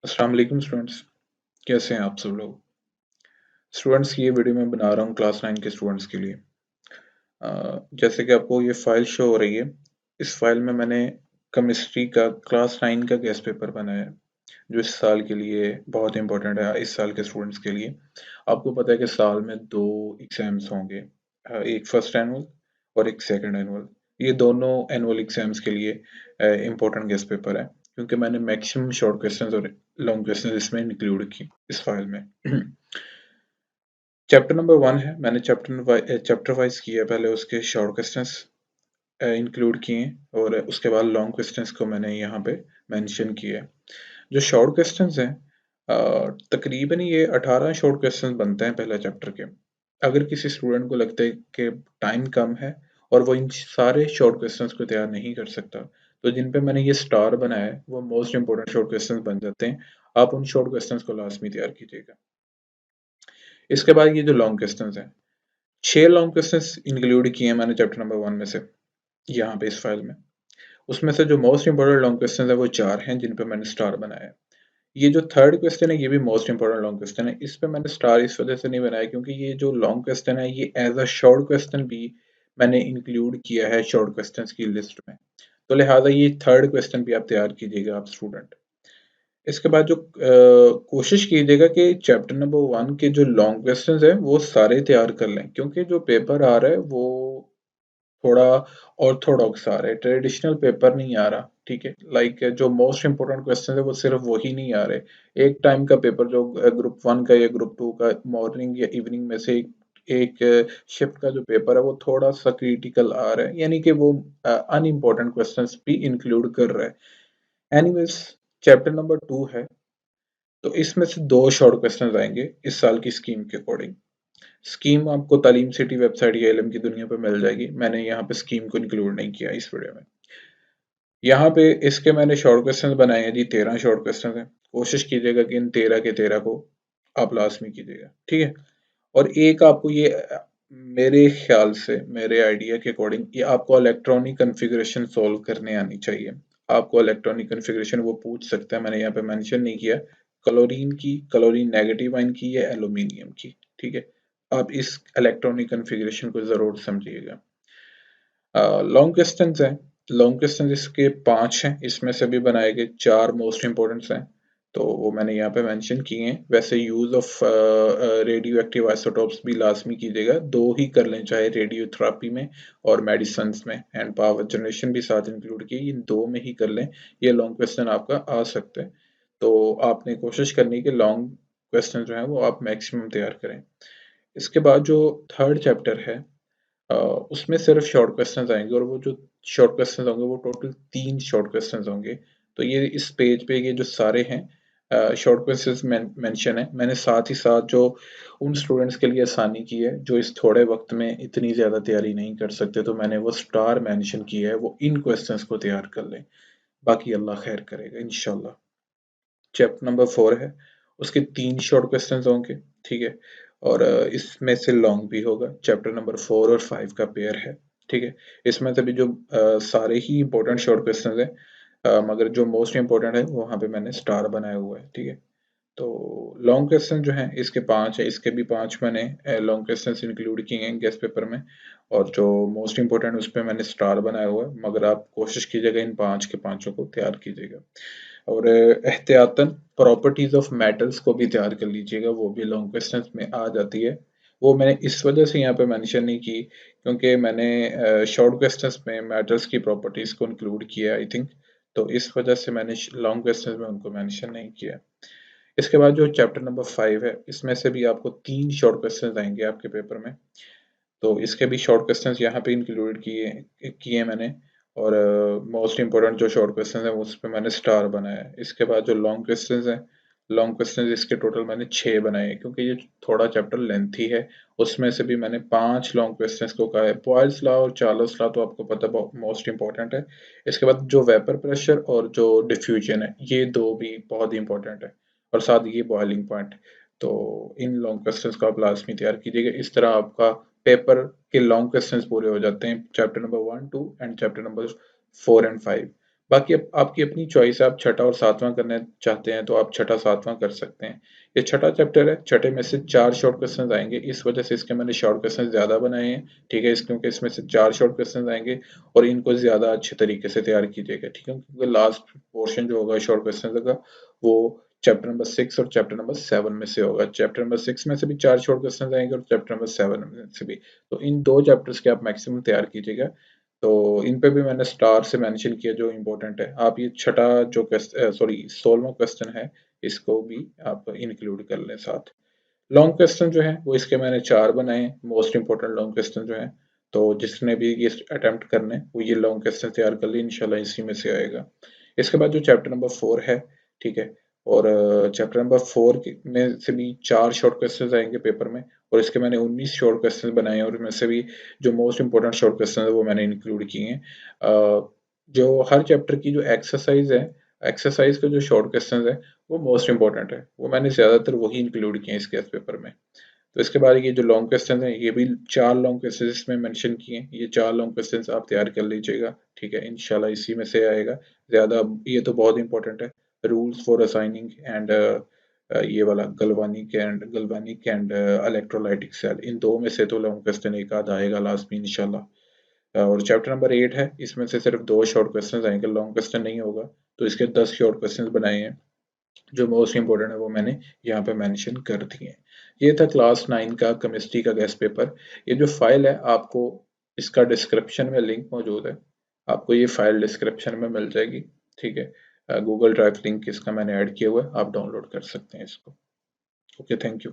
अस्सलाम वालेकुम स्टूडेंट्स। कैसे हैं आप सब लोग? स्टूडेंट्स, ये वीडियो मैं बना रहा हूँ क्लास 9 के स्टूडेंट्स के लिए। जैसे कि आपको ये फाइल शो हो रही है, इस फाइल में मैंने केमिस्ट्री का क्लास 9 का गेस्ट पेपर बनाया है, जो इस साल के लिए बहुत इंपॉर्टेंट है, इस साल के स्टूडेंट्स के लिए। आपको पता है कि साल में दो एग्जाम्स होंगे, एक फर्स्ट एनुअल और एक सेकंड एनुअल। ये दोनों एनुअल एग्जाम्स के लिए इंपॉर्टेंट गेस्ट पेपर है, क्योंकि मैंने मैक्सिमम शॉर्ट क्वेश्चंस और लॉन्ग क्वेश्चंस इसमें इंक्लूड की इस फाइल में। चैप्टर नंबर 1 है, मैंने चैप्टर वाइज किया है, पहले उसके शॉर्ट क्वेश्चंस इंक्लूड किए और उसके बाद लॉन्ग क्वेश्चंस को मैंने यहाँ पे मेंशन किया है। जो शॉर्ट क्वेश्चंस हैं, तकरीबन ये 18 शॉर्ट क्वेश्चंस बनते हैं पहले चैप्टर के। अगर किसी स्टूडेंट को लगता है कि टाइम कम है और वो इन सारे शॉर्ट क्वेश्चंस को तैयार नहीं कर सकता, तो जिन पे मैंने ये स्टार बनाया है वो मोस्ट इंपॉर्टेंट शॉर्ट क्वेश्चंस बन जाते हैं। आप उन शॉर्ट क्वेश्चंस को लाजमी तैयार कीजिएगा। इसके बाद ये जो लॉन्ग क्वेश्चंस हैं, 6 लॉन्ग क्वेश्चंस इंक्लूड किए हैं मैंने चैप्टर नंबर 1 में से, यहाँ पे इस फाइल में। उसमें से जो मोस्ट इंपॉर्टेंट लॉन्ग क्वेश्चन है वो 4 हैं, जिन पे मैंने स्टार बनाया है। ये जो थर्ड क्वेश्चन है, ये भी मोस्ट इंपॉर्टेंट लॉन्ग क्वेश्चन है। इस पे मैंने स्टार इस वजह से नहीं बनाया क्योंकि ये जो लॉन्ग क्वेश्चन है, ये एज अ शॉर्ट क्वेश्चन भी मैंने इंक्लूड किया है शॉर्ट क्वेश्चन की लिस्ट में। तो लिहाजा ये थर्ड क्वेश्चन भी आप तैयार कीजिएगा आप स्टूडेंट। इसके बाद जो कोशिश कीजिएगा कि चैप्टर नंबर 1 के जो लॉन्ग क्वेश्चंस हैं वो सारे तैयार कर लें, क्योंकि जो पेपर आ रहा है वो थोड़ा ऑर्थोडॉक्स आ रहा है, ट्रेडिशनल पेपर नहीं आ रहा। ठीक है, लाइक जो मोस्ट इंपोर्टेंट क्वेश्चन है वो सिर्फ वही नहीं आ रहे। एक टाइम का पेपर जो ग्रुप 1 का या ग्रुप 2 का मॉर्निंग या इवनिंग में से एक शिफ्ट का जो पेपर है वो थोड़ा सा क्रिटिकल आ रहा है, यानी कि वो अनइम्पोर्टेंट क्वेश्चंस भी इंक्लूड कर रहा है। एनीवेज, चैप्टर नंबर 2 है, तो इसमें से दो शॉर्ट क्वेश्चंस आएंगे इस साल की स्कीम के अकॉर्डिंग। स्कीम आपको तालीम सिटी वेबसाइट या इल्म की दुनिया पे मिल जाएगी, मैंने यहाँ पे स्कीम को इंक्लूड नहीं किया इस वीडियो में। यहाँ पे इसके मैंने शॉर्ट क्वेश्चन बनाए हैं जी, 13 शॉर्ट क्वेश्चन हैं। कोशिश कीजिएगा कि इन 13 के 13 को आप लाजमी कीजिएगा, ठीक है। और एक आपको ये मेरे ख्याल से, मेरे आइडिया के अकॉर्डिंग, ये आपको इलेक्ट्रॉनिक कन्फिग्रेशन सॉल्व करने आनी चाहिए। आपको इलेक्ट्रॉनिक कन्फिग्रेशन वो पूछ सकता है, मैंने यहाँ पे मेंशन नहीं किया, क्लोरीन की, क्लोरीन नेगेटिव आयन की या एल्यूमिनियम की, ठीक है। आप इस इलेक्ट्रॉनिक कन्फिग्रेशन को जरूर समझिएगा। लॉन्ग क्वेश्चन हैं, लॉन्ग क्वेश्चन इसके 5 हैं, इसमें से भी बनाए गए 4 मोस्ट इंपॉर्टेंट्स हैं, तो वो मैंने यहाँ पे मेंशन किए हैं। वैसे use of radio active isotopes भी लाजमी कीजिएगा, 2 ही कर लें, चाहे रेडियोथेरेपी में और मेडिसिन में, एंड पावर जनरेशन भी साथ इंक्लूड किए, इन 2 में ही कर लें। ये लॉन्ग क्वेश्चन आपका आ सकता है, तो आपने कोशिश करनी है कि लॉन्ग क्वेश्चन जो है वो आप मैक्सिमम तैयार करें। इसके बाद जो थर्ड चैप्टर है, उसमें सिर्फ शॉर्ट क्वेश्चंस आएंगे, और वो जो शॉर्ट क्वेश्चंस होंगे वो टोटल 3 शॉर्ट क्वेश्चंस होंगे। तो ये इस पेज पे ये जो सारे हैं शॉर्ट क्वेश्चंस मेंशन है, मैंने साथ ही साथ जो उन स्टूडेंट्स के लिए आसानी की है जो इस थोड़े वक्त में इतनी ज़्यादा तैयारी नहीं कर सकते, तो मैंने वो स्टार मेंशन किया है, वो इन क्वेश्चंस को तैयार कर लें। बाकी अल्लाह खैर करेगा इंशाल्लाह। चैप्टर नंबर 4 है, उसके 3 शॉर्ट क्वेश्चंस होंगे, ठीक है। और इसमें से लॉन्ग भी होगा। चैप्टर नंबर 4 और 5 का पेयर है, ठीक है। इसमें से भी जो सारे ही इंपॉर्टेंट शॉर्ट क्वेश्चंस हैं, मगर जो मोस्ट इंपॉर्टेंट है वहाँ पे मैंने स्टार बनाया हुआ है, ठीक है। तो लॉन्ग क्वेश्चन जो हैं इसके 5 है, इसके भी 5 मैंने लॉन्ग क्वेश्चंस इंक्लूड किए हैं गेस्ट पेपर में, और जो मोस्ट इंपॉर्टेंट उस पे मैंने स्टार बनाया हुआ है, मगर आप कोशिश कीजिएगा इन 5 के 5 को तैयार कीजिएगा। और एहतियातन प्रॉपर्टीज ऑफ मेटल्स को भी तैयार कर लीजिएगा, वो भी लॉन्ग क्वेश्चंस में आ जाती है। वो मैंने इस वजह से यहाँ पे मेंशन नहीं की क्योंकि मैंने शॉर्ट क्वेश्चंस में मेटल्स की प्रॉपर्टीज को इंक्लूड किया आई थिंक, तो इस वजह से मैंने लॉन्ग क्वेश्चंस में उनको मेंशन नहीं किया। इसके बाद जो चैप्टर नंबर 5 है, इसमें से भी आपको 3 शॉर्ट क्वेश्चंस आएंगे आपके पेपर में, तो इसके भी शॉर्ट क्वेश्चंस यहाँ पे इंक्लूड किए किए मैंने। और मोस्ट इंपॉर्टेंट जो शॉर्ट क्वेश्चंस हैं उस पे मैंने स्टार बनाया है। इसके बाद जो लॉन्ग क्वेश्चंस हैं, लॉन्ग क्वेश्चंस इसके टोटल मैंने 6 बनाए हैं, क्योंकि ये थोड़ा चैप्टर लेंथी है। उसमें से भी मैंने 5 लॉन्ग क्वेश्चंस को कहा है। बॉयल्स लॉ और चार्ल्स लॉ तो आपको पता मोस्ट इंपॉर्टेंट है। इसके बाद जो वेपर प्रेशर और जो डिफ्यूजन है, ये दो भी बहुत इंपॉर्टेंट है, और साथ ये बॉइलिंग पॉइंट। तो इन लॉन्ग क्वेश्चंस को आप लाजमी तैयार कीजिएगा, इस तरह आपका पेपर के लॉन्ग क्वेश्चंस पूरे हो जाते हैं, chapter number 1 2 and chapter number 4 and 5। बाकी आपकी अपनी चॉइस है, आप छठा और सातवां करना चाहते हैं तो आप छठा सातवां कर सकते हैं। ये छठा चैप्टर है, छठे में से 4 शॉर्ट क्वेश्चन आएंगे, इस वजह से इसके मैंने शॉर्ट क्वेश्चन ज़्यादा बनाए हैं। ठीक है, क्योंकि इसमें से 4 शॉर्ट क्वेश्चन आएंगे और इनको ज़्यादा अच्छे तरीके से तैयार कीजिएगा। ठीक है, क्योंकि लास्ट पोर्शन जो होगा शॉर्ट क्वेश्चन का वो चैप्टर नंबर 6 और चैप्टर नंबर 7 में से होगा। चैप्टर नंबर 6 में से भी 4 शॉर्ट क्वेश्चन आएंगे और चैप्टर नंबर 7 में से भी। तो इन 2 चैप्टर्स के आप मैक्सिमम तैयार कीजिएगा। तो इन पे भी मैंने स्टार से मेंशन किया जो इम्पोर्टेंट है। आप ये छठा जो सॉरी 16वां क्वेश्चन है, इसको भी आप इंक्लूड कर लें साथ। लॉन्ग क्वेश्चन जो है वो इसके मैंने 4 बनाए हैं, मोस्ट इंपॉर्टेंट लॉन्ग क्वेश्चन जो है। तो जिसने भी ये अटेम्प्ट करने वो ये लॉन्ग क्वेश्चन तैयार कर ले, इंशाल्लाह इसी में से आएगा। इसके बाद जो चैप्टर नंबर 4 है, ठीक है, और चैप्टर नंबर 4 में से भी 4 शॉर्ट क्वेश्चन आएंगे पेपर में, और इसके मैंने 19 शॉर्ट क्वेश्चन बनाए हैं और इनमें से भी जो मोस्ट इंपॉर्टेंट शॉर्ट क्वेश्चन है वो मैंने इंक्लूड किए हैं। जो हर चैप्टर की जो एक्सरसाइज है, एक्सरसाइज के जो शॉर्ट क्वेश्चन है वो मोस्ट इंपॉर्टेंट है, वो मैंने ज्यादातर वही इंक्लूड किए हैं इस केस पेपर में। तो इसके बाद ये जो लॉन्ग क्वेश्चन है ये भी 4 लॉन्ग क्वेश्चन इसमें मेंशन किए हैं, ये 4 लॉन्ग क्वेश्चन आप तैयार कर लीजिएगा। ठीक है, इंशाल्लाह इसी में से आएगा ज्यादा। ये तो बहुत इंपॉर्टेंट है, रूल्स फॉर असाइनिंग एंड ये वाला गल्वानिक एंड इलेक्ट्रोलाइटिक सेल, इन दो में से तो लॉन्ग क्वेश्चन एक आधा आएगा लास्ट में इंशाल्लाह। और चैप्टर नंबर 8 है, इसमें से सिर्फ 2 शॉर्ट क्वेश्चन आएंगे, लॉन्ग क्वेश्चन नहीं होगा। तो इसके 10 शॉर्ट क्वेश्चन बनाए हैं, जो मोस्ट इंपॉर्टेंट है वो मैंने यहाँ पे मेंशन कर दिए हैं। ये था क्लास 9 का केमिस्ट्री का गेस्ट पेपर। ये जो फाइल है आपको, इसका डिस्क्रिप्शन में लिंक मौजूद है, आपको ये फाइल डिस्क्रिप्शन में मिल जाएगी। ठीक है, गूगल ड्राइव लिंक इसका मैंने ऐड किया हुआ है, आप डाउनलोड कर सकते हैं इसको। Okay, thank you.